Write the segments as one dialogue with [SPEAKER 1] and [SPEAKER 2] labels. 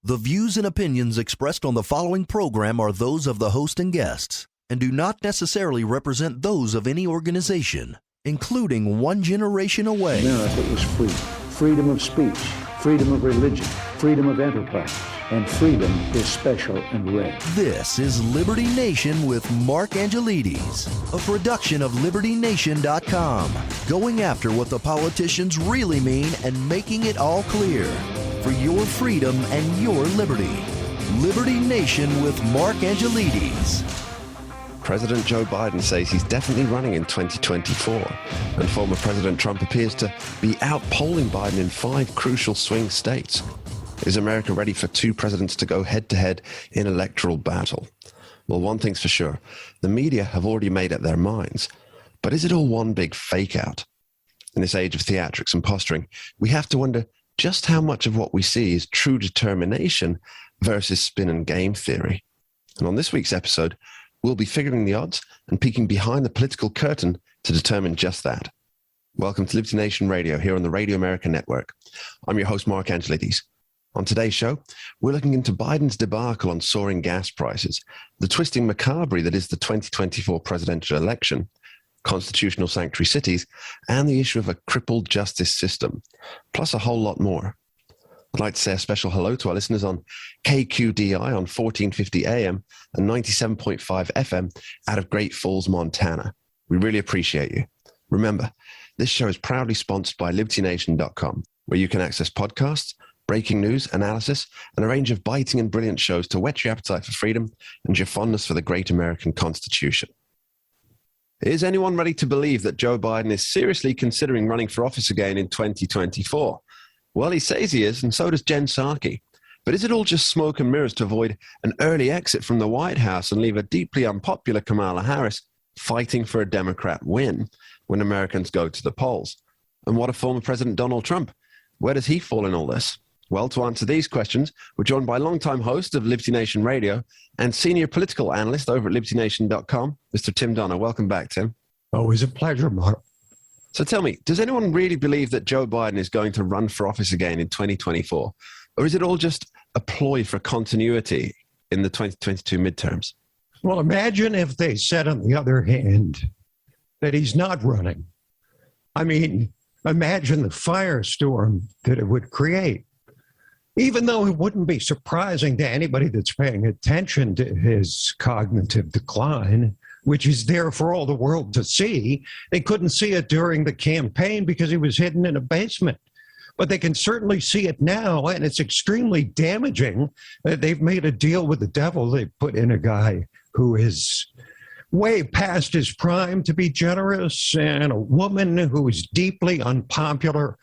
[SPEAKER 1] The views and opinions expressed on the following program are those of the host and guests and do not necessarily represent those of any organization, including One Generation Away.
[SPEAKER 2] America is free. Freedom of speech, freedom of religion, freedom of enterprise, and freedom is special and rare.
[SPEAKER 1] This is Liberty Nation with Mark Angelides, a production of LibertyNation.com, going after what the politicians really mean and making it all clear. For your freedom and your liberty. Liberty Nation with Mark Angelides.
[SPEAKER 3] President Joe Biden says he's definitely running in 2024, and former President Trump appears to be outpolling Biden in 5 crucial swing states. Is America ready for 2 presidents to go head-to-head in electoral battle? Well, one thing's for sure. The media have already made up their minds. But is it all one big fake-out? In this age of theatrics and posturing, we have to wonder just how much of what we see is true determination versus spin and game theory. And on this week's episode, we'll be figuring the odds and peeking behind the political curtain to determine just that. Welcome to Liberty Nation Radio here on the Radio America Network. I'm your host, Mark Angelides. On today's show, we're looking into Biden's debacle on soaring gas prices, the twisting macabre that is the 2024 presidential election, constitutional sanctuary cities, and the issue of a crippled justice system, plus a whole lot more. I'd like to say a special hello to our listeners on KQDI on 1450 AM and 97.5 FM out of Great Falls, Montana. We really appreciate you. Remember, this show is proudly sponsored by LibertyNation.com, where you can access podcasts, breaking news, analysis, and a range of biting and brilliant shows to whet your appetite for freedom and your fondness for the great American Constitution. Is anyone ready to believe that Joe Biden is seriously considering running for office again in 2024? Well, he says he is, and so does Jen Psaki. But is it all just smoke and mirrors to avoid an early exit from the White House and leave a deeply unpopular Kamala Harris fighting for a Democrat win when Americans go to the polls? And what of former President Donald Trump? Where does he fall in all this? Well, to answer these questions, we're joined by longtime host of Liberty Nation Radio and senior political analyst over at LibertyNation.com, Mr. Tim Donner. Welcome back, Tim.
[SPEAKER 4] Always a pleasure, Mark.
[SPEAKER 3] So tell me, does anyone really believe that Joe Biden is going to run for office again in 2024? Or is it all just a ploy for continuity in the 2022 midterms?
[SPEAKER 4] Well, imagine if they said, on the other hand, that he's not running. I mean, imagine the firestorm that it would create. Even though it wouldn't be surprising to anybody that's paying attention to his cognitive decline, which is there for all the world to see, they couldn't see it during the campaign because he was hidden in a basement. But they can certainly see it now, and it's extremely damaging that they've made a deal with the devil. They put in a guy who is way past his prime to be generous, and a woman who is deeply unpopular,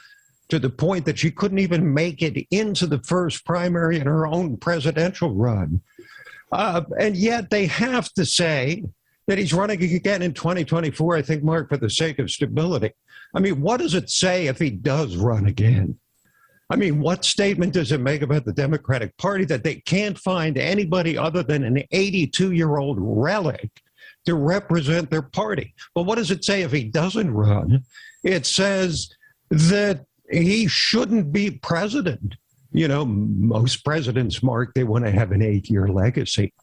[SPEAKER 4] to the point that she couldn't even make it into the first primary in her own presidential run. And yet they have to say that he's running again in 2024, I think, Mark, for the sake of stability. I mean, what does it say if he does run again? I mean, what statement does it make about the Democratic Party that they can't find anybody other than an 82-year-old relic to represent their party? Well, what does it say if he doesn't run? It says that he shouldn't be president. You know, most presidents, Mark, they want to have an 8-year legacy.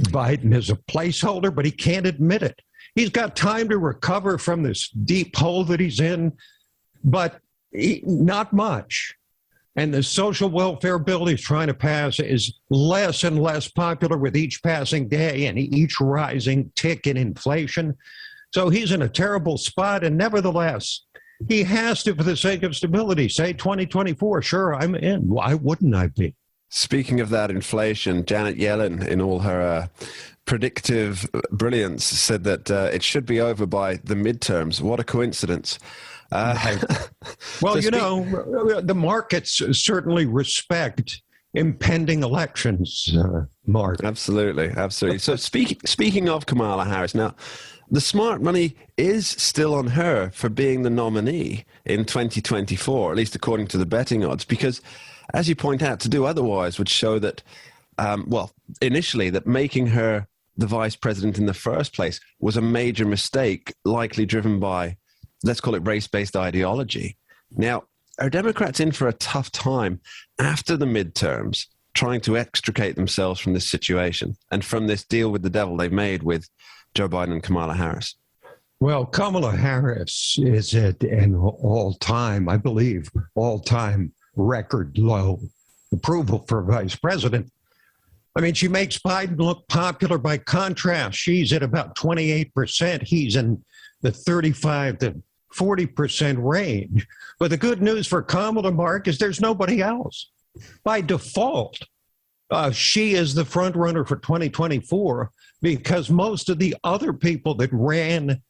[SPEAKER 4] Biden is a placeholder, but he can't admit it. He's got time to recover from this deep hole that he's in, but not much. And the social welfare bill he's trying to pass is less and less popular with each passing day and each rising tick in inflation. So he's in a terrible spot, and nevertheless, he has to, for the sake of stability, say 2024, sure, I'm in. Why wouldn't I be?
[SPEAKER 3] Speaking of that inflation, Janet Yellen, in all her predictive brilliance, said that it should be over by the midterms. What a coincidence.
[SPEAKER 4] Well, you know, the markets certainly respect impending elections, Mark.
[SPEAKER 3] Absolutely, absolutely. So speaking of Kamala Harris, now, the smart money is still on her for being the nominee in 2024, at least according to the betting odds, because, as you point out, to do otherwise would show that, initially, that making her the vice president in the first place was a major mistake, likely driven by, let's call it, race-based ideology. Now, are Democrats in for a tough time after the midterms trying to extricate themselves from this situation and from this deal with the devil they've made with Joe Biden and Kamala Harris?
[SPEAKER 4] Well, Kamala Harris is at an all-time record low approval for vice president. I mean, she makes Biden look popular. By contrast, she's at about 28%. He's in the 35 to 40% range. But the good news for Kamala, Mark, is there's nobody else. By default, she is the front runner for 2024 because most of the other people that ran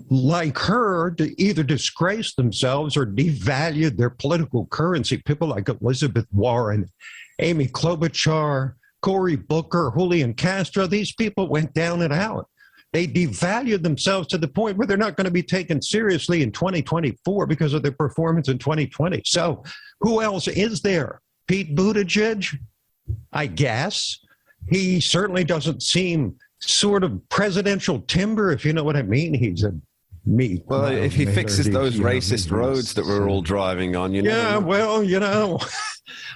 [SPEAKER 4] like her to either disgrace themselves or devalued their political currency, people like Elizabeth Warren, Amy Klobuchar, Cory Booker, Julian Castro, these people went down and out. They devalued themselves to the point where they're not going to be taken seriously in 2024 because of their performance in 2020. So who else is there? Pete Buttigieg, I guess. He certainly doesn't seem sort of presidential timber, if you know what I mean. He's a meat.
[SPEAKER 3] Well, if he fixes those racist roads that we're all driving on, you know.
[SPEAKER 4] Yeah, well, you know,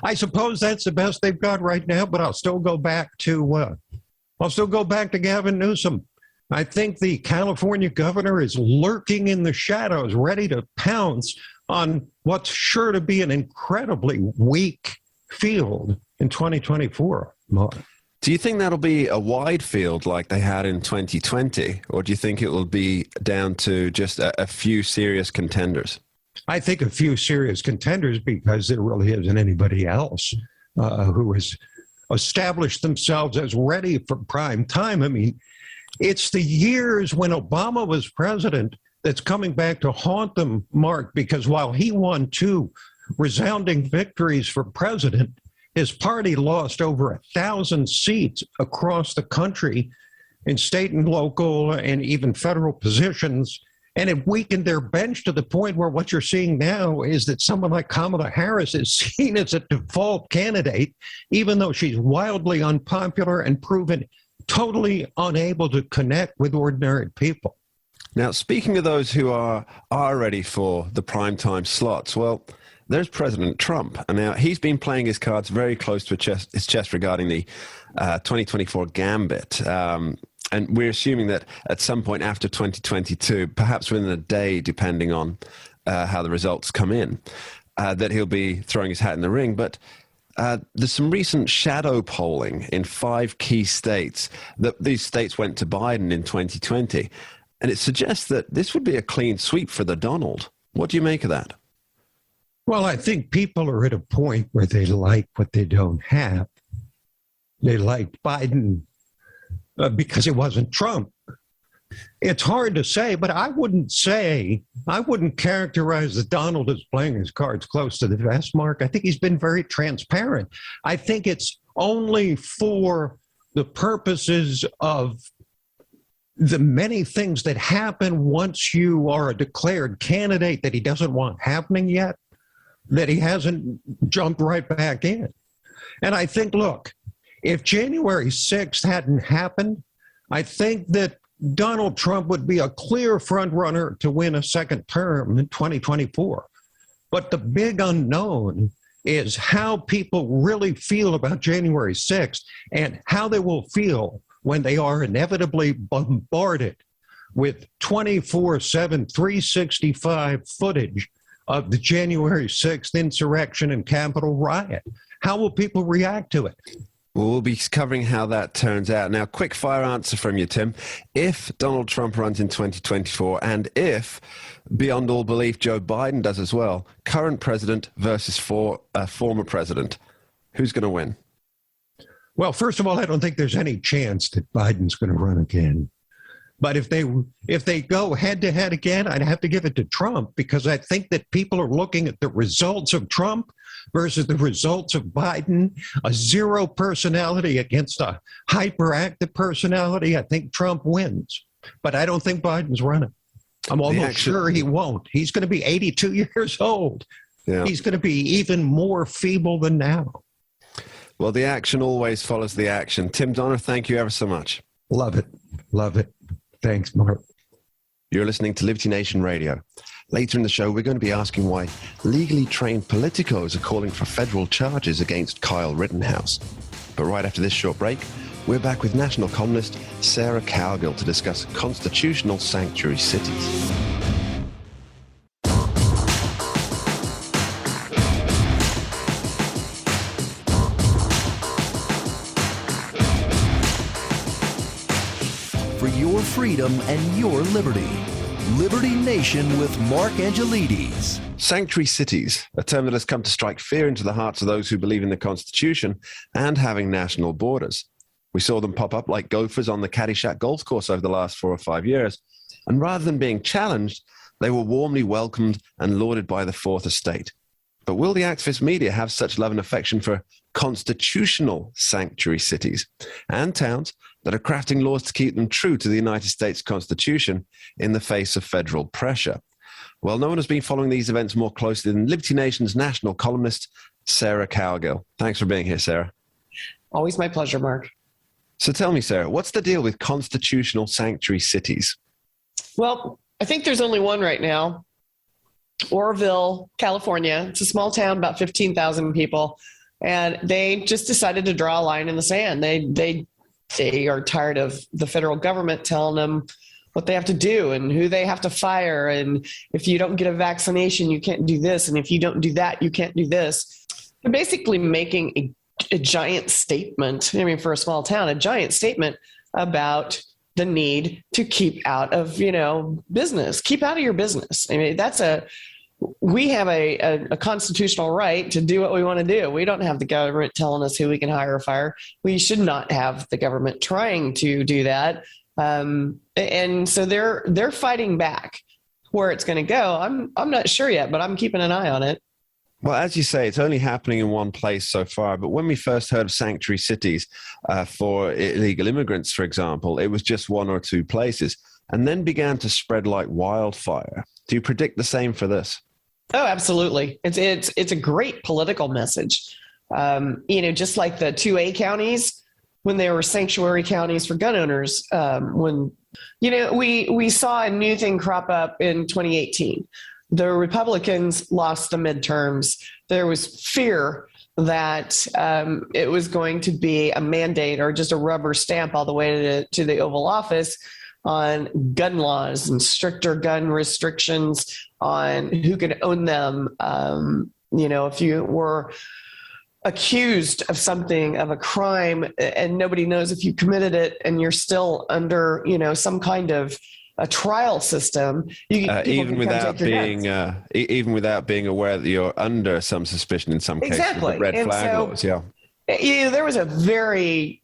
[SPEAKER 4] I suppose that's the best they've got right now, but I'll still go back to Gavin Newsom. I think the California governor is lurking in the shadows, ready to pounce on what's sure to be an incredibly weak field in 2024.
[SPEAKER 3] Do you think that'll be a wide field like they had in 2020, or do you think it will be down to just a few serious contenders?
[SPEAKER 4] I think a few serious contenders because there really isn't anybody else who has established themselves as ready for prime time. I mean, it's the years when Obama was president that's coming back to haunt them, Mark, because while he won 2 resounding victories for president, his party lost over 1,000 seats across the country in state and local and even federal positions. And it weakened their bench to the point where what you're seeing now is that someone like Kamala Harris is seen as a default candidate, even though she's wildly unpopular and proven totally unable to connect with ordinary people.
[SPEAKER 3] Now, speaking of those who are ready for the primetime slots, well, there's President Trump. And now he's been playing his cards very close to his chest regarding the 2024 gambit. And we're assuming that at some point after 2022, perhaps within a day, depending on how the results come in, that he'll be throwing his hat in the ring. But there's some recent shadow polling in 5 key states. These states went to Biden in 2020. And it suggests that this would be a clean sweep for the Donald. What do you make of that?
[SPEAKER 4] Well, I think people are at a point where they like what they don't have. They liked Biden because it wasn't Trump. It's hard to say, but I wouldn't characterize that Donald as playing his cards close to the vest, Mark. I think he's been very transparent. I think it's only for the purposes of the many things that happen once you are a declared candidate that he doesn't want happening yet, that he hasn't jumped right back in. And I think, look, if January 6th hadn't happened, I think that Donald Trump would be a clear front runner to win a second term in 2024. But the big unknown is how people really feel about January 6th and how they will feel when they are inevitably bombarded with 24/7, 365 footage of the January 6th insurrection and Capitol riot. How will people react to it?
[SPEAKER 3] Well, we'll be covering how that turns out. Now, quick fire answer from you, Tim. If Donald Trump runs in 2024 and if, beyond all belief, Joe Biden does as well, current president versus former president, who's going to win?
[SPEAKER 4] Well, first of all, I don't think there's any chance that Biden's going to run again. But if they go head-to-head again, I'd have to give it to Trump because I think that people are looking at the results of Trump versus the results of Biden, a zero personality against a hyperactive personality. I think Trump wins. But I don't think Biden's running. I'm almost sure he won't. He's going to be 82 years old. Yeah. He's going to be even more feeble than now.
[SPEAKER 3] Well, the action always follows the action. Tim Donner, thank you ever so much.
[SPEAKER 4] Love it. Love it. Thanks, Mark.
[SPEAKER 3] You're listening to Liberty Nation Radio. Later in the show, we're going to be asking why legally trained politicos are calling for federal charges against Kyle Rittenhouse. But right after this short break, we're back with national columnist Sarah Cowgill to discuss constitutional sanctuary cities.
[SPEAKER 1] For your freedom and your liberty. Liberty Nation with Mark Angelides.
[SPEAKER 3] Sanctuary cities, a term that has come to strike fear into the hearts of those who believe in the Constitution and having national borders. We saw them pop up like gophers on the Caddyshack golf course over the last 4 or 5 years. And rather than being challenged, they were warmly welcomed and lauded by the Fourth Estate. But will the activist media have such love and affection for constitutional sanctuary cities and towns that are crafting laws to keep them true to the United States Constitution in the face of federal pressure? Well, no one has been following these events more closely than Liberty Nation's national columnist, Sarah Cowgill. Thanks for being here, Sarah.
[SPEAKER 5] Always my pleasure, Mark.
[SPEAKER 3] So tell me, Sarah, what's the deal with constitutional sanctuary cities?
[SPEAKER 5] Well, I think there's only one right now. Oroville, California. It's a small town, about 15,000 people. And they just decided to draw a line in the sand. They are tired of the federal government telling them what they have to do and who they have to fire. And if you don't get a vaccination, you can't do this. And if you don't do that, you can't do this. They're basically making a giant statement. I mean, for a small town, a giant statement about the need to keep out of, business, keep out of your business. I mean, we have a constitutional right to do what we want to do. We don't have the government telling us who we can hire or fire. We should not have the government trying to do that. And so they're fighting back. Where it's going to go, I'm not sure yet, but I'm keeping an eye on it.
[SPEAKER 3] Well, as you say, it's only happening in one place so far. But when we first heard of sanctuary cities for illegal immigrants, for example, it was just 1 or 2 places and then began to spread like wildfire. Do you predict the same for this?
[SPEAKER 5] Oh, absolutely. It's a great political message. Just like the 2A counties, when they were sanctuary counties for gun owners, we saw a new thing crop up in 2018. The Republicans lost the midterms. There was fear that it was going to be a mandate or just a rubber stamp all the way to the Oval Office on gun laws and stricter gun restrictions on who could own them. If you were accused of something, of a crime, and nobody knows if you committed it and you're still under, some kind of a trial system,
[SPEAKER 3] even without being aware that you're under some suspicion in some cases.
[SPEAKER 5] Exactly.
[SPEAKER 3] Red flag laws, yeah.
[SPEAKER 5] There was a very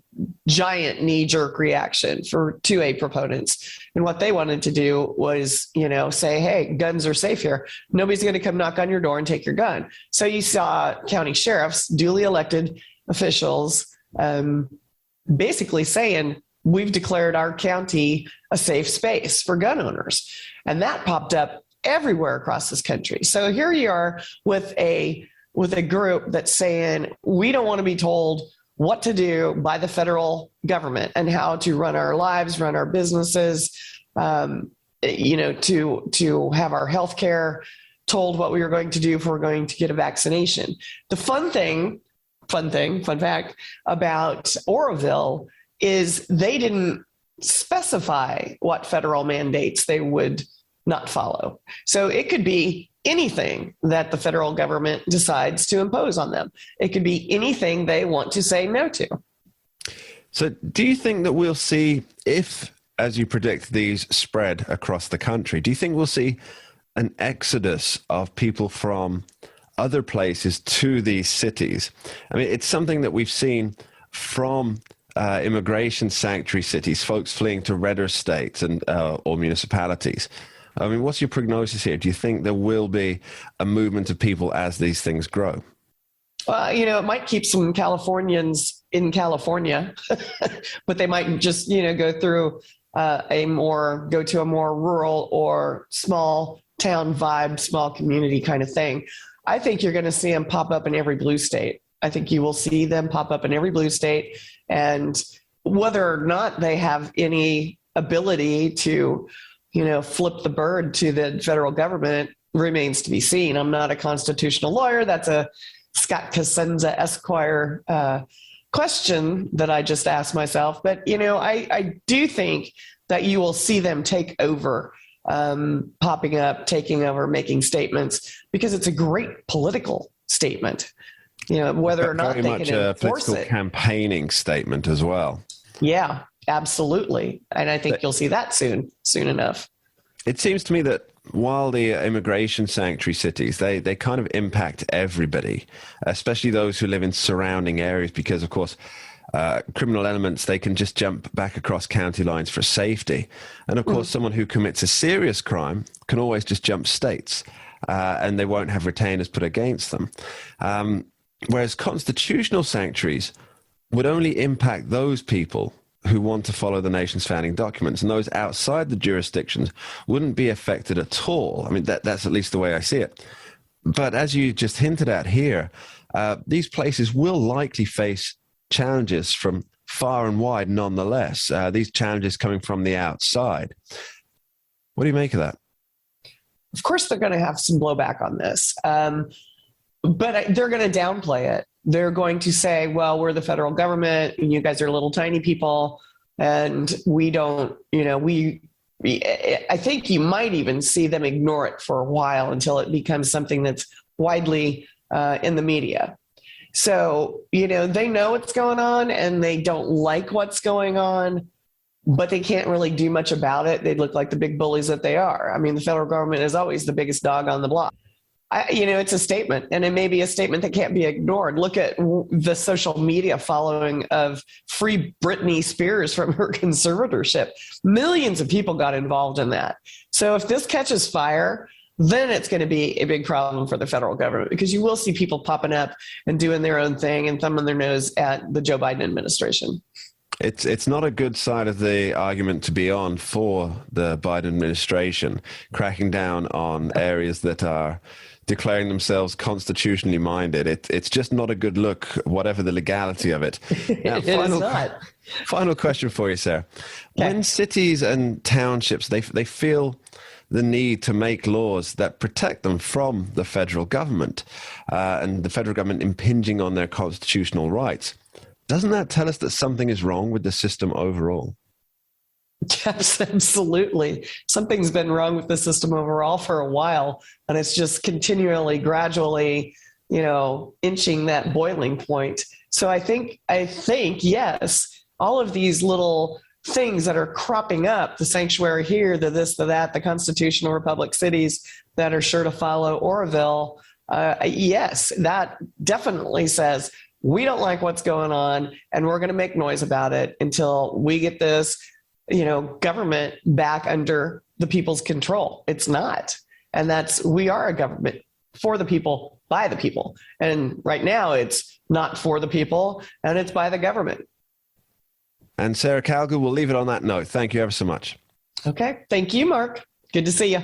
[SPEAKER 5] giant knee-jerk reaction for 2A proponents. And what they wanted to do was, say, hey, guns are safe here. Nobody's going to come knock on your door and take your gun. So you saw county sheriffs, duly elected officials, basically saying, we've declared our county a safe space for gun owners. And that popped up everywhere across this country. So here you are with a group that's saying, we don't want to be told what to do by the federal government and how to run our lives, run our businesses, to have our health care told what we were going to do if we're going to get a vaccination. The fun fact about Oroville is they didn't specify what federal mandates they would not follow. So it could be anything that the federal government decides to impose on them. It could be anything they want to say no to.
[SPEAKER 3] So do you think that we'll see, if, as you predict, these spread across the country, do you think we'll see an exodus of people from other places to these cities? I mean, it's something that we've seen from immigration sanctuary cities, folks fleeing to redder states and or municipalities. I mean, what's your prognosis here? Do you think there will be a movement of people as these things grow?
[SPEAKER 5] Well, it might keep some Californians in California, but they might just, go through go to a more rural or small town vibe, small community kind of thing. I think you're going to see them pop up in every blue state. I think you will see them pop up in every blue state. And whether or not they have any ability to, flip the bird to the federal government, remains to be seen. I'm not a constitutional lawyer. That's a Scott Cosenza Esquire question that I just asked myself. But, I do think that you will see them take over, popping up, taking over, making statements, because it's a great political statement, whether or not
[SPEAKER 3] very
[SPEAKER 5] they
[SPEAKER 3] much
[SPEAKER 5] can
[SPEAKER 3] a
[SPEAKER 5] enforce
[SPEAKER 3] political
[SPEAKER 5] it.
[SPEAKER 3] campaigning statement as well.
[SPEAKER 5] Yeah, absolutely. And I think you'll see that soon enough.
[SPEAKER 3] It seems to me that while the immigration sanctuary cities, they kind of impact everybody, especially those who live in surrounding areas, because, of course, criminal elements, they can just jump back across county lines for safety. And, of course, someone who commits a serious crime can always just jump states, and they won't have retainers put against them. Whereas constitutional sanctuaries would only impact those people who want to follow the nation's founding documents, and those outside the jurisdictions wouldn't be affected at all. I mean, that's at least the way I see it. But as you just hinted at here, these places will likely face challenges from far and wide nonetheless, these challenges coming from the outside. What do you make of that?
[SPEAKER 5] Of course, they're going to have some blowback on this, but they're going to downplay it. They're going to say, well, we're the federal government and you guys are little tiny people and we don't, I think you might even see them ignore it for a while until it becomes something that's widely in the media. So, they know what's going on and they don't like what's going on, but they can't really do much about it. They look like the big bullies that they are. I mean, the federal government is always the biggest dog on the block. It's a statement, and it may be a statement that can't be ignored. Look at the social media following of Free Britney Spears from her conservatorship. Millions of people got involved in that. So if this catches fire, then it's going to be a big problem for the federal government, because you will see people popping up and doing their own thing and thumbing their nose at the Joe Biden administration.
[SPEAKER 3] It's not a good side of the argument to be on for the Biden administration, cracking down on areas that are declaring themselves constitutionally minded. It's just not a good look, whatever the legality of it. Now, final question for you, Sarah. Okay. When cities and townships, they feel the need to make laws that protect them from the federal government and the federal government impinging on their constitutional rights, doesn't that tell us that something is wrong with the system overall?
[SPEAKER 5] Yes, absolutely. Something's been wrong with the system overall for a while, and it's just continually, gradually, inching that boiling point. So I think, yes, all of these little things that are cropping up, the sanctuary here, the this, the that, the constitutional republic cities that are sure to follow Orville, yes, that definitely says we don't like what's going on, and we're going to make noise about it until we get this government back under the people's control. It's not. And we are a government for the people, by the people. And right now it's not for the people and it's by the government.
[SPEAKER 3] And Sarah Cowgill, we'll leave it on that note. Thank you ever so much.
[SPEAKER 5] Okay. Thank you, Mark. Good to see you.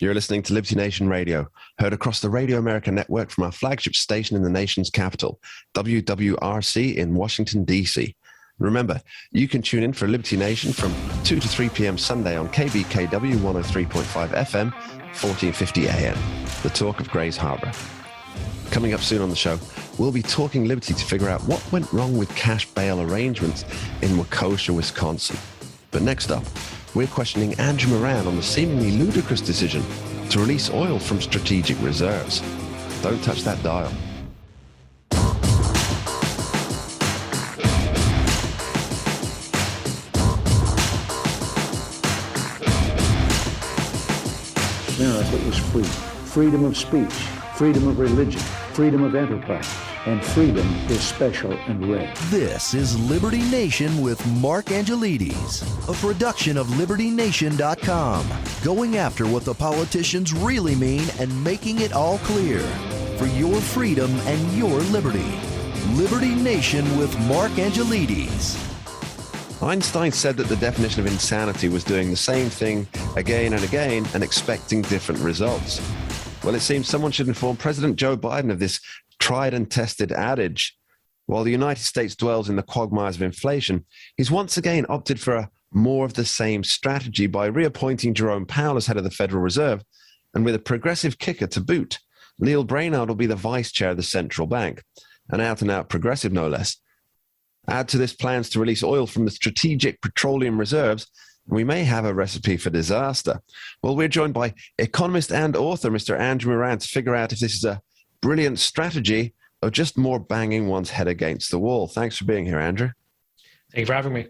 [SPEAKER 3] You're listening to Liberty Nation Radio, heard across the Radio America network from our flagship station in the nation's capital, WWRC in Washington, D.C. Remember, you can tune in for Liberty Nation from 2 to 3 p.m. Sunday on KBKW 103.5 FM, 1450 AM, the talk of Grays Harbor. Coming up soon on the show, we'll be talking Liberty to figure out what went wrong with cash bail arrangements in Waukesha, Wisconsin. But next up, we're questioning Andrew Moran on the seemingly ludicrous decision to release oil from strategic reserves. Don't touch that dial.
[SPEAKER 2] America is free. Freedom of speech, freedom of religion, freedom of enterprise, and freedom is special and rare.
[SPEAKER 1] This is Liberty Nation with Mark Angelides, a production of LibertyNation.com, going after what the politicians really mean and making it all clear for your freedom and your liberty. Liberty Nation with Mark Angelides.
[SPEAKER 3] Einstein said that the definition of insanity was doing the same thing again and again and expecting different results. Well, it seems someone should inform President Joe Biden of this tried and tested adage. While the United States dwells in the quagmires of inflation, he's once again opted for a more of the same strategy by reappointing Jerome Powell as head of the Federal Reserve and with a progressive kicker to boot. Neil Brainard will be the vice chair of the central bank, an out-and-out progressive no less. Add to this plans to release oil from the strategic petroleum reserves, and we may have a recipe for disaster. Well, we're joined by economist and author Mr. Andrew Moran to figure out if this is a brilliant strategy or just more banging one's head against the wall. Thanks for being here, Andrew.
[SPEAKER 6] Thank you for having me.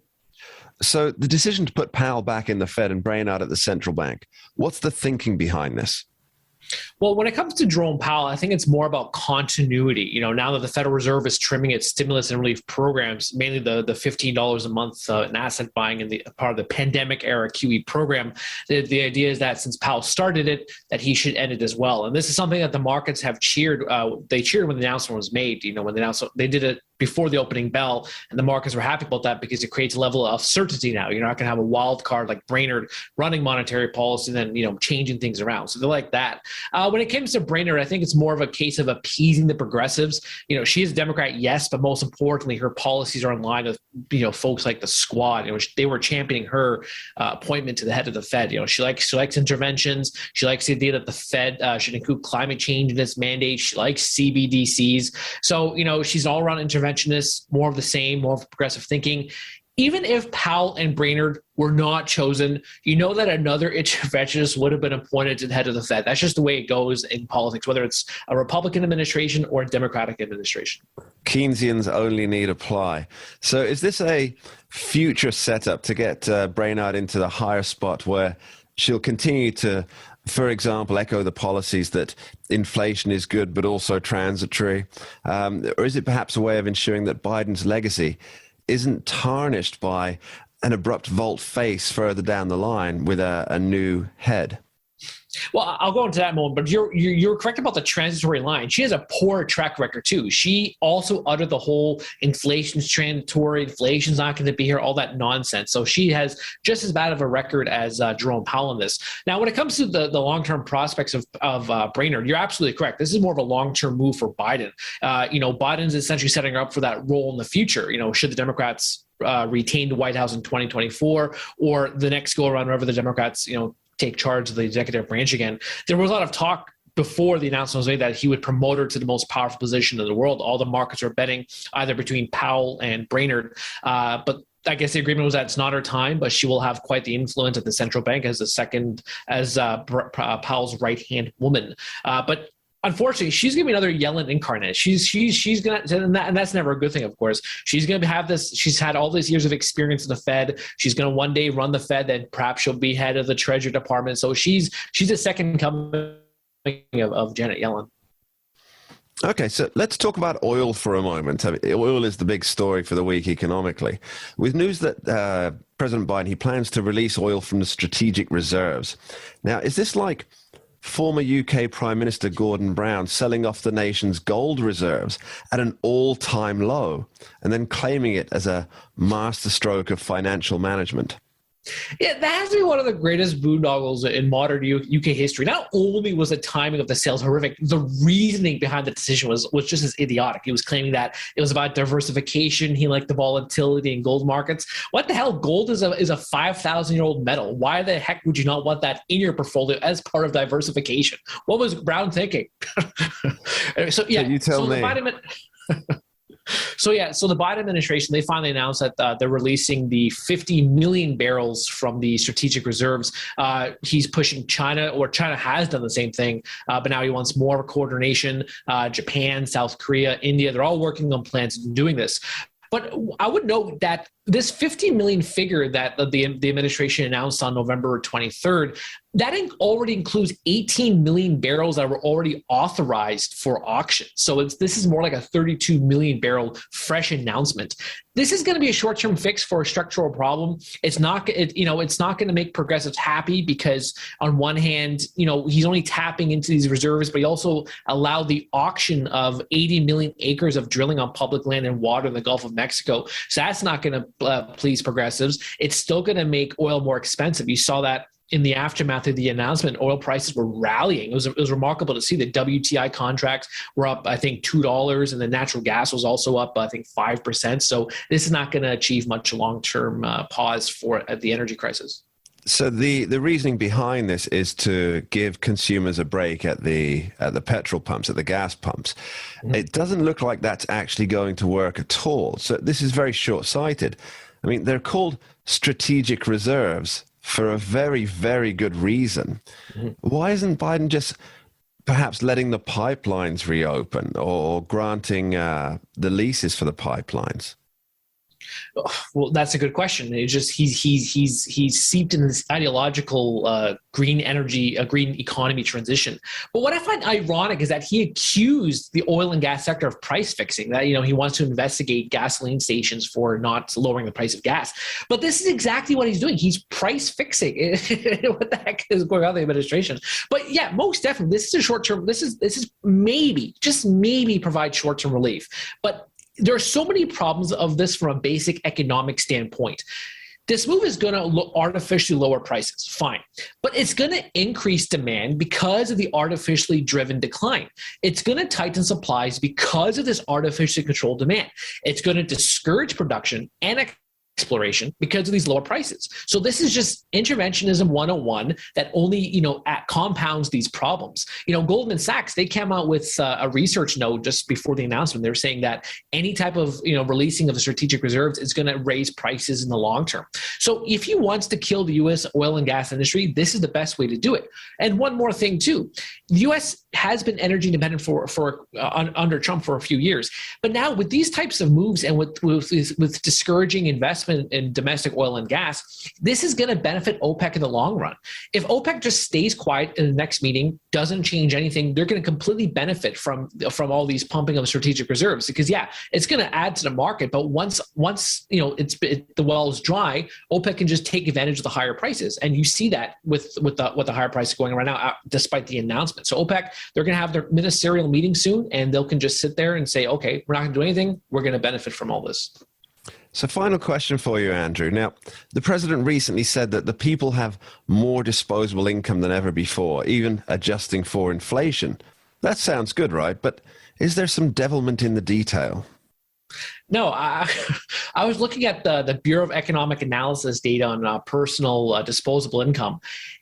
[SPEAKER 3] So the decision to put Powell back in the Fed and Brainard at the central bank, what's the thinking behind this?
[SPEAKER 6] Well, when it comes to Jerome Powell, I think it's more about continuity. Now that the Federal Reserve is trimming its stimulus and relief programs, mainly the $15 a month in asset buying in the part of the pandemic era QE program, the idea is that since Powell started it, that he should end it as well. And this is something that the markets have cheered. They cheered when the announcement was made. When they did it before the opening bell, and the markets were happy about that because it creates a level of certainty now. You're not going to have a wild card like Brainard running monetary policy and then changing things around. So they like that. When it comes to Brainard, I think it's more of a case of appeasing the progressives. She is a Democrat, yes, but most importantly, her policies are in line with folks like the Squad. They were championing her appointment to the head of the Fed. She likes interventions. She likes the idea that the Fed should include climate change in its mandate. She likes CBDCs. So she's an all-around interventionist, more of the same, more of progressive thinking. Even if Powell and Brainard were not chosen, that another interventionist would have been appointed to the head of the Fed. That's just the way it goes in politics, whether it's a Republican administration or a Democratic administration.
[SPEAKER 3] Keynesians only need apply. So is this a future setup to get Brainard into the higher spot where she'll continue to, for example, echo the policies that inflation is good but also transitory? Or is it perhaps a way of ensuring that Biden's legacy isn't tarnished by an abrupt volte-face further down the line with a new head?
[SPEAKER 6] Well, I'll go into that in a moment, but you're correct about the transitory line. She has a poor track record too. She also uttered the whole inflation's transitory, inflation's not going to be here, all that nonsense. So she has just as bad of a record as Jerome Powell in this. Now, when it comes to the long-term prospects of Brainard, you're absolutely correct. This is more of a long-term move for Biden. Biden's essentially setting her up for that role in the future. Should the Democrats retain the White House in 2024 or the next go around, wherever the Democrats, take charge of the executive branch again. There was a lot of talk before the announcement was made that he would promote her to the most powerful position in the world. All the markets were betting either between Powell and Brainard. But I guess the agreement was that it's not her time, but she will have quite the influence at the central bank as Powell's right-hand woman. But unfortunately, she's going to be another Yellen incarnate. She's going to, and that's never a good thing, of course. She's going to have this. She's had all these years of experience in the Fed. She's going to one day run the Fed, then perhaps she'll be head of the Treasury Department. So she's a second coming of Janet Yellen.
[SPEAKER 3] Okay, so let's talk about oil for a moment. Oil is the big story for the week economically. With news that President Biden, he plans to release oil from the strategic reserves. Now, is this like former UK Prime Minister Gordon Brown selling off the nation's gold reserves at an all-time low and then claiming it as a masterstroke of financial management?
[SPEAKER 6] Yeah, that has to be one of the greatest boondoggles in modern UK history. Not only was the timing of the sales horrific, the reasoning behind the decision was just as idiotic. He was claiming that it was about diversification. He liked the volatility in gold markets. What the hell? Gold is a 5,000-year-old metal. Why the heck would you not want that in your portfolio as part of diversification? What was Brown thinking? So you tell me. So the Biden administration, they finally announced that they're releasing the 50 million barrels from the strategic reserves. He's pushing China, or China has done the same thing, but now he wants more coordination. Japan, South Korea, India, they're all working on plans doing this. But I would note that this 50 million figure that the administration announced on November 23rd, that already includes 18 million barrels that were already authorized for auction. So this is more like a 32 million barrel fresh announcement. This is going to be a short-term fix for a structural problem. It's not going to make progressives happy because on one hand, he's only tapping into these reserves, but he also allowed the auction of 80 million acres of drilling on public land and water in the Gulf of Mexico. So that's not going to please progressives. It's still going to make oil more expensive. You saw that in the aftermath of the announcement. Oil prices were rallying. It was remarkable to see the WTI contracts were up, I think, $2, and the natural gas was also up, I think, 5%. So this is not going to achieve much long-term pause for the energy crisis.
[SPEAKER 3] So the reasoning behind this is to give consumers a break at the petrol pumps, at the gas pumps. Mm-hmm. It doesn't look like that's actually going to work at all. So this is very short-sighted. I mean, they're called strategic reserves for a very, very good reason. Mm-hmm. Why isn't Biden just perhaps letting the pipelines reopen or granting the leases for the pipelines?
[SPEAKER 6] Well, that's a good question. It's just he's seeped in this ideological green energy, green economy transition. But what I find ironic is that he accused the oil and gas sector of price fixing. That he wants to investigate gasoline stations for not lowering the price of gas. But this is exactly what he's doing. He's price fixing. What the heck is going on in the administration? But yeah, most definitely, this is a short term. This is maybe just maybe provide short term relief, but there are so many problems of this from a basic economic standpoint. This move is going to artificially lower prices, fine. But it's going to increase demand because of the artificially driven decline. It's going to tighten supplies because of this artificially controlled demand. It's going to discourage production and exploration because of these lower prices. So this is just interventionism 101 that only, compounds these problems. Goldman Sachs, they came out with a research note just before the announcement. They're saying that any type of, releasing of the strategic reserves is going to raise prices in the long term. So if he wants to kill the U.S. oil and gas industry, this is the best way to do it. And one more thing too, the U.S. has been energy independent under Trump for a few years, but now with these types of moves and with discouraging investment in domestic oil and gas, this is going to benefit OPEC in the long run. If OPEC just stays quiet in the next meeting, doesn't change anything, they're going to completely benefit from all these pumping of strategic reserves because it's going to add to the market. But once the well is dry, OPEC can just take advantage of the higher prices, and you see that with the higher prices going right now, despite the announcement. So OPEC, they're going to have their ministerial meeting soon, and they can just sit there and say, okay, we're not going to do anything. We're going to benefit from all this.
[SPEAKER 3] So final question for you, Andrew. Now, the president recently said that the people have more disposable income than ever before, even adjusting for inflation. That sounds good, right? But is there some devilment in the detail?
[SPEAKER 6] No, I was looking at the Bureau of Economic Analysis data on personal disposable income.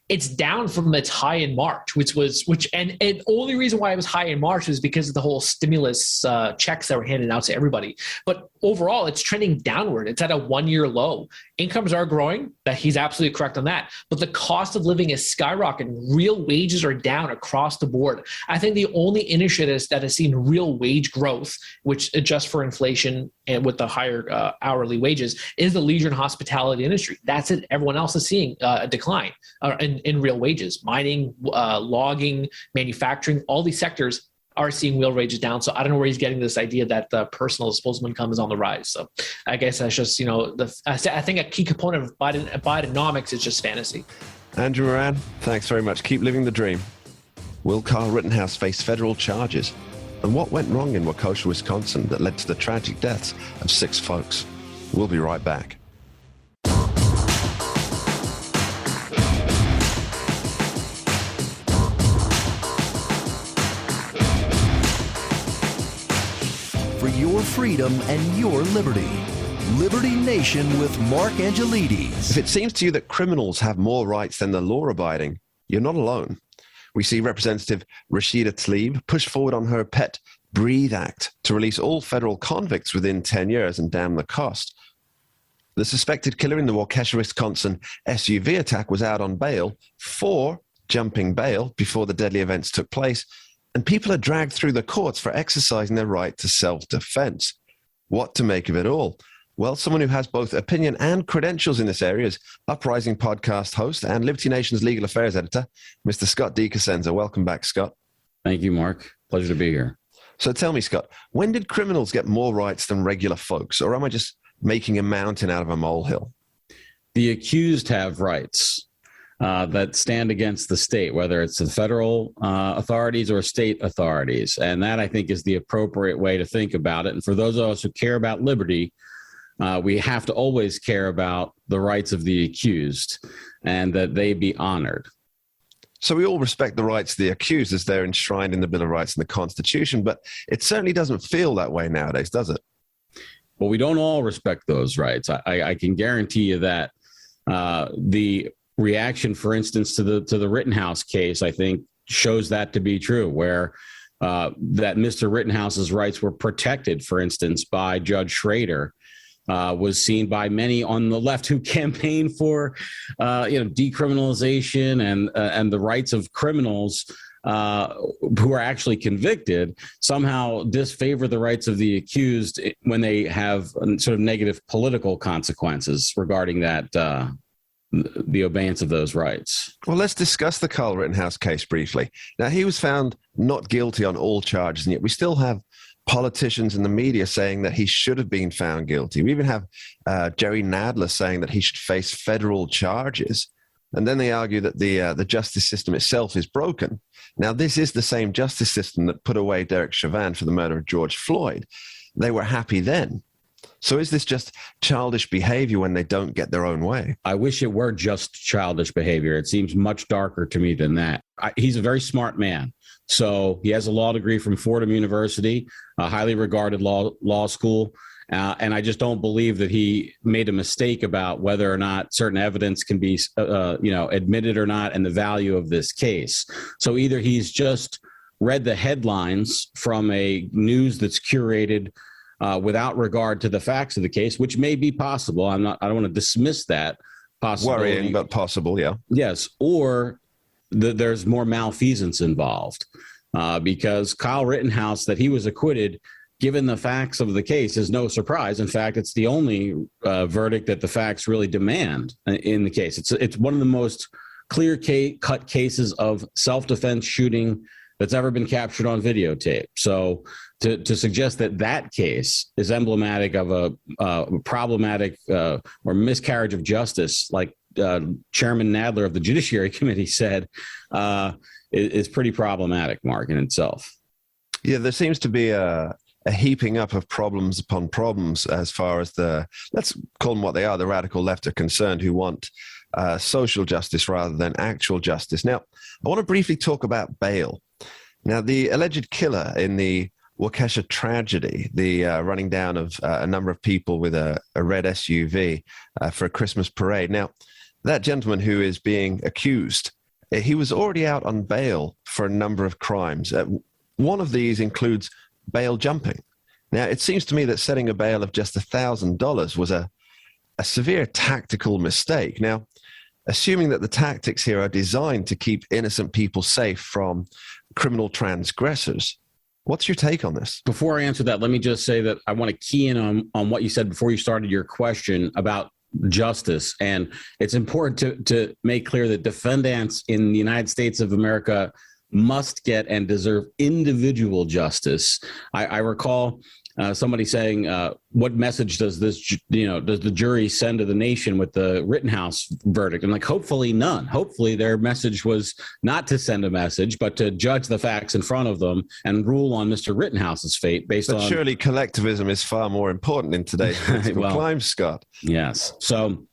[SPEAKER 6] It's down from its high in March, and the only reason why it was high in March was because of the whole stimulus checks that were handed out to everybody. But overall, it's trending downward. It's at a 1-year low. Incomes are growing. That he's absolutely correct on that. But the cost of living is skyrocketing. Real wages are down across the board. I think the only industry that has seen real wage growth, which adjusts for inflation and with the higher hourly wages, is the leisure and hospitality industry. That's it. Everyone else is seeing a decline in real wages. Mining, logging, manufacturing, all these sectors are seeing real wages down. So I don't know where he's getting this idea that the personal disposable income is on the rise. So I guess that's just, I think a key component of Bidenomics is just fantasy.
[SPEAKER 3] Andrew Moran, thanks very much. Keep living the dream. Will Kyle Rittenhouse face federal charges? And what went wrong in Waukesha, Wisconsin that led to the tragic deaths of 6 folks? We'll be right back.
[SPEAKER 1] For your freedom and your liberty. Liberty Nation with Mark Angelides.
[SPEAKER 3] If it seems to you that criminals have more rights than the law-abiding, you're not alone. We see Representative Rashida Tlaib push forward on her pet Breathe Act to release all federal convicts within 10 years and damn the cost. The suspected killer in the Waukesha, Wisconsin SUV attack was out on bail for jumping bail before the deadly events took place, and people are dragged through the courts for exercising their right to self-defense. What to make of it all? Well, someone who has both opinion and credentials in this area is Uprising podcast host and Liberty Nation's legal affairs editor, Mr. Scott Cosenza. Welcome back, Scott.
[SPEAKER 7] Thank you, Mark. Pleasure to be here.
[SPEAKER 3] So tell me, Scott, when did criminals get more rights than regular folks, or am I just making a mountain out of a molehill?
[SPEAKER 7] The accused have rights that stand against the state, whether it's the federal authorities or state authorities. And that, I think, is the appropriate way to think about it. And for those of us who care about liberty, we have to always care about the rights of the accused and that they be honored.
[SPEAKER 3] So we all respect the rights of the accused as they're enshrined in the Bill of Rights and the Constitution, but it certainly doesn't feel that way nowadays, does it?
[SPEAKER 7] Well, we don't all respect those rights. I can guarantee you that the reaction, for instance, to the Rittenhouse case, I think shows that to be true, where that Mr. Rittenhouse's rights were protected, for instance, by Judge Schrader, was seen by many on the left who campaigned for, decriminalization and the rights of criminals who are actually convicted, somehow disfavor the rights of the accused when they have sort of negative political consequences regarding that. The obeyance of those rights.
[SPEAKER 3] Well, let's discuss the Carl Rittenhouse case briefly. Now, he was found not guilty on all charges, and yet we still have politicians in the media saying that he should have been found guilty. We even have Jerry Nadler saying that he should face federal charges. And then they argue that the justice system itself is broken. Now, this is the same justice system that put away Derek Chauvin for the murder of George Floyd. They were happy then. So is this just childish behavior when they don't get their own way?
[SPEAKER 7] I wish it were just childish behavior. It seems much darker to me than that. He's a very smart man. So he has a law degree from Fordham University, a highly regarded law school. And I just don't believe that he made a mistake about whether or not certain evidence can be, admitted or not, and the value of this case. So either he's just read the headlines from a news that's curated without regard to the facts of the case, which may be possible. I don't want to dismiss that possibility.
[SPEAKER 3] Worrying, but possible, yeah.
[SPEAKER 7] Yes, or there's more malfeasance involved because Kyle Rittenhouse, that he was acquitted, given the facts of the case, is no surprise. In fact, it's the only verdict that the facts really demand in the case. It's one of the most clear-cut cases of self-defense shooting that's ever been captured on videotape. So to suggest that case is emblematic of a problematic or miscarriage of justice, like Chairman Nadler of the Judiciary Committee said, is pretty problematic, Mark, in itself.
[SPEAKER 3] Yeah, there seems to be a heaping up of problems upon problems as far as let's call them what they are, the radical left are concerned, who want social justice rather than actual justice. Now, I want to briefly talk about bail. Now, the alleged killer in the Waukesha tragedy, the running down of a number of people with a red SUV for a Christmas parade. Now, that gentleman who is being accused, he was already out on bail for a number of crimes. One of these includes bail jumping. Now, it seems to me that setting a bail of just $1,000 was a severe tactical mistake. Now, assuming that the tactics here are designed to keep innocent people safe from criminal transgressors, what's your take on this?
[SPEAKER 7] Before I answer that, let me just say that I want to key in on what you said before you started your question about justice. And it's important to make clear that defendants in the United States of America must get and deserve individual justice. I recall somebody saying, what message does does the jury send to the nation with the Rittenhouse verdict? And like, hopefully none. Hopefully their message was not to send a message, but to judge the facts in front of them and rule on Mr. Rittenhouse's fate based on...
[SPEAKER 3] But surely collectivism is far more important in today's political climate, Scott.
[SPEAKER 7] Yes. So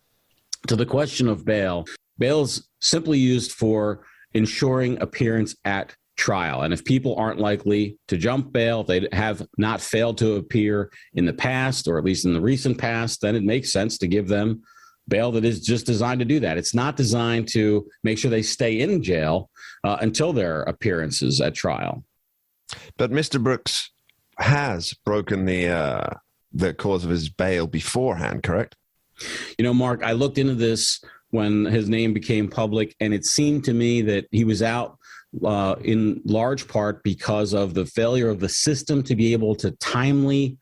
[SPEAKER 7] to the question of bail is simply used for ensuring appearance at trial. And if people aren't likely to jump bail, they have not failed to appear in the past, or at least in the recent past, then it makes sense to give them bail that is just designed to do that. It's not designed to make sure they stay in jail until their appearances at trial.
[SPEAKER 3] But Mr. Brooks has broken the cause of his bail beforehand, correct?
[SPEAKER 7] Mark, I looked into this when his name became public, and it seemed to me that he was out in large part because of the failure of the system to be able to timely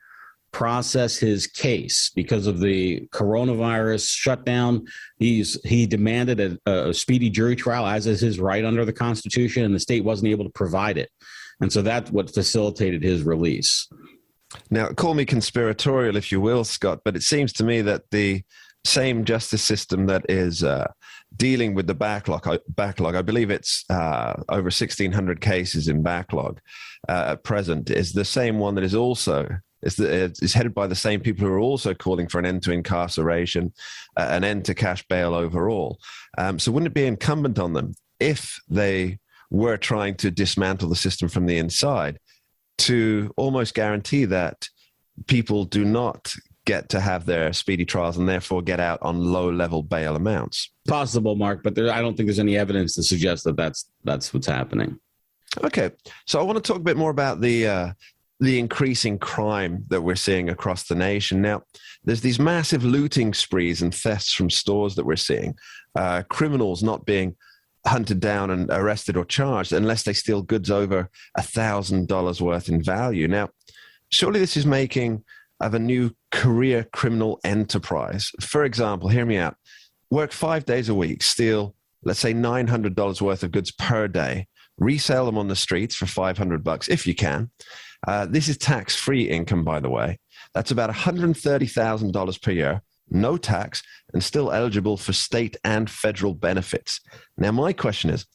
[SPEAKER 7] process his case because of the coronavirus shutdown. He demanded a speedy jury trial, as is his right under the Constitution, and the state wasn't able to provide it. And so that's what facilitated his release.
[SPEAKER 3] Now, call me conspiratorial if you will, Scott, but it seems to me that the same justice system that is dealing with the backlog, I believe it's over 1,600 cases in backlog at present, is the same one that is also is headed by the same people who are also calling for an end to incarceration, an end to cash bail overall. So wouldn't it be incumbent on them, if they were trying to dismantle the system from the inside, to almost guarantee that people do not get to have their speedy trials and therefore get out on low-level bail amounts.
[SPEAKER 7] Possible, Mark, but I don't think there's any evidence to suggest that that's what's happening.
[SPEAKER 3] Okay, so I want to talk a bit more about the increasing crime that we're seeing across the nation. Now, there's these massive looting sprees and thefts from stores that we're seeing. Criminals not being hunted down and arrested or charged unless they steal goods over $1,000 worth in value. Now, surely this is making of a new career criminal enterprise. For example, hear me out. Work 5 days a week, steal, let's say, $900 worth of goods per day, resell them on the streets for $500 if you can. This is tax-free income, by the way. That's about $130,000 per year, no tax, and still eligible for state and federal benefits. Now, my question is,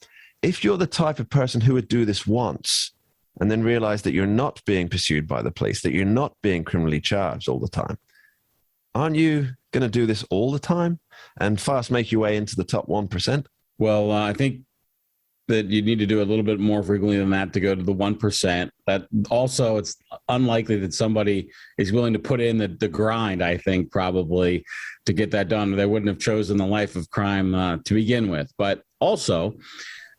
[SPEAKER 3] if you're the type of person who would do this once and then realize that you're not being pursued by the police, that you're not being criminally charged all the time, aren't you going to do this all the time and fast make your way into the top 1%?
[SPEAKER 7] Well, I think that you need to do a little bit more frequently than that to go to the 1%. That also, it's unlikely that somebody is willing to put in the grind, I think, probably to get that done. They wouldn't have chosen the life of crime to begin with. But also,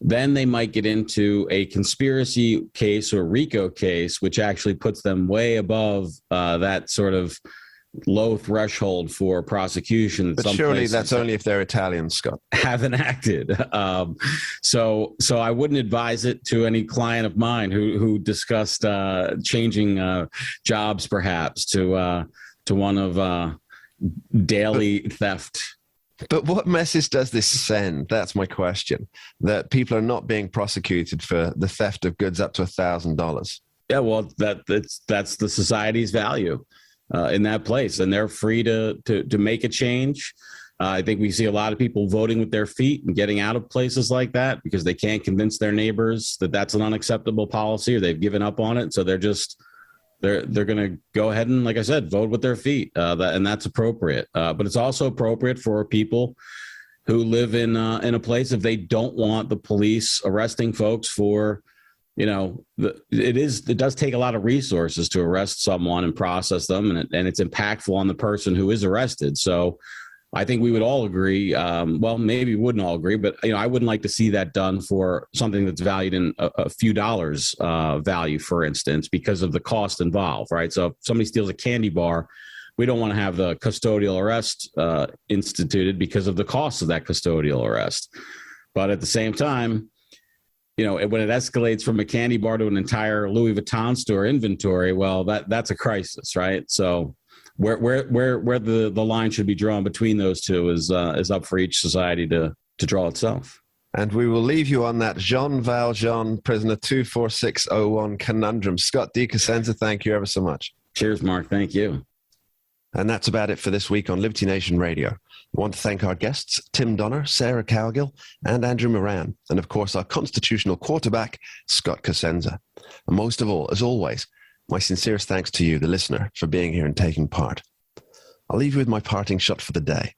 [SPEAKER 7] then they might get into a conspiracy case or RICO case, which actually puts them way above that sort of low threshold for prosecution.
[SPEAKER 3] But surely that's only if they're Italian, Scott.
[SPEAKER 7] Haven't acted. So I wouldn't advise it to any client of mine who discussed changing jobs, perhaps to one of daily theft.
[SPEAKER 3] But what message does this send? That's my question. That people are not being prosecuted for the theft of goods up to $1,000.
[SPEAKER 7] Yeah, well, that's the society's value. In that place, and they're free to make a change. I think we see a lot of people voting with their feet and getting out of places like that because they can't convince their neighbors that that's an unacceptable policy, or they've given up on it. So they're going to go ahead and, like I said, vote with their feet, and that's appropriate. But it's also appropriate for people who live in a place if they don't want the police arresting folks for. It does take a lot of resources to arrest someone and process them, and it's impactful on the person who is arrested. So I think we would all agree. Well, maybe we wouldn't all agree, but I wouldn't like to see that done for something that's valued in a few dollars value, for instance, because of the cost involved, right? So if somebody steals a candy bar, we don't want to have the custodial arrest instituted because of the cost of that custodial arrest. But at the same time, when it escalates from a candy bar to an entire Louis Vuitton store inventory, well, that's a crisis, right? So where the line should be drawn between those two is up for each society to draw itself.
[SPEAKER 3] And we will leave you on that Jean Valjean, prisoner 24601 conundrum. Scott Cosenza, thank you ever so much.
[SPEAKER 7] Cheers, Mark. Thank you.
[SPEAKER 3] And that's about it for this week on Liberty Nation Radio. I want to thank our guests, Tim Donner, Sarah Cowgill, and Andrew Moran, and of course our constitutional quarterback, Scott Cosenza. And most of all, as always, my sincerest thanks to you, the listener, for being here and taking part. I'll leave you with my parting shot for the day.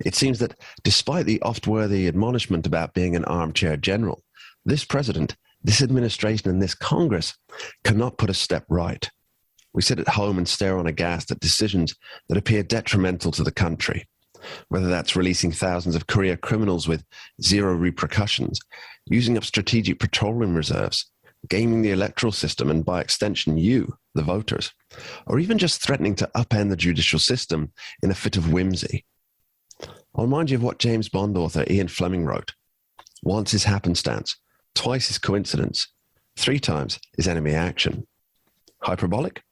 [SPEAKER 3] It seems that despite the oft-worthy admonishment about being an armchair general, this president, this administration, and this Congress cannot put a step right. We sit at home and stare on aghast at decisions that appear detrimental to the country, whether that's releasing thousands of career criminals with zero repercussions, using up strategic petroleum reserves, gaming the electoral system, and by extension you, the voters, or even just threatening to upend the judicial system in a fit of whimsy. I'll remind you of what James Bond author Ian Fleming wrote. Once is happenstance, twice is coincidence, 3 times is enemy action. Hyperbolic?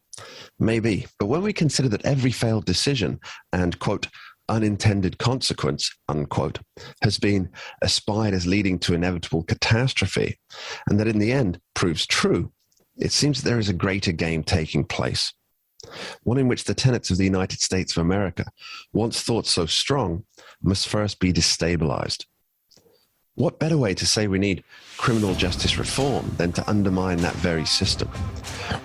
[SPEAKER 3] Maybe, but when we consider that every failed decision and, quote, unintended consequence, unquote, has been espied as leading to inevitable catastrophe, and that in the end proves true, it seems that there is a greater game taking place. One in which the tenets of the United States of America, once thought so strong, must first be destabilized. What better way to say we need criminal justice reform than to undermine that very system?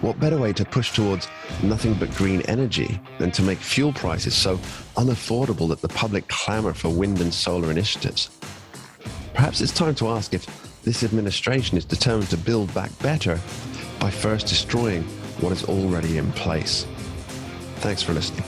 [SPEAKER 3] What better way to push towards nothing but green energy than to make fuel prices so unaffordable that the public clamor for wind and solar initiatives? Perhaps it's time to ask if this administration is determined to build back better by first destroying what is already in place. Thanks for listening.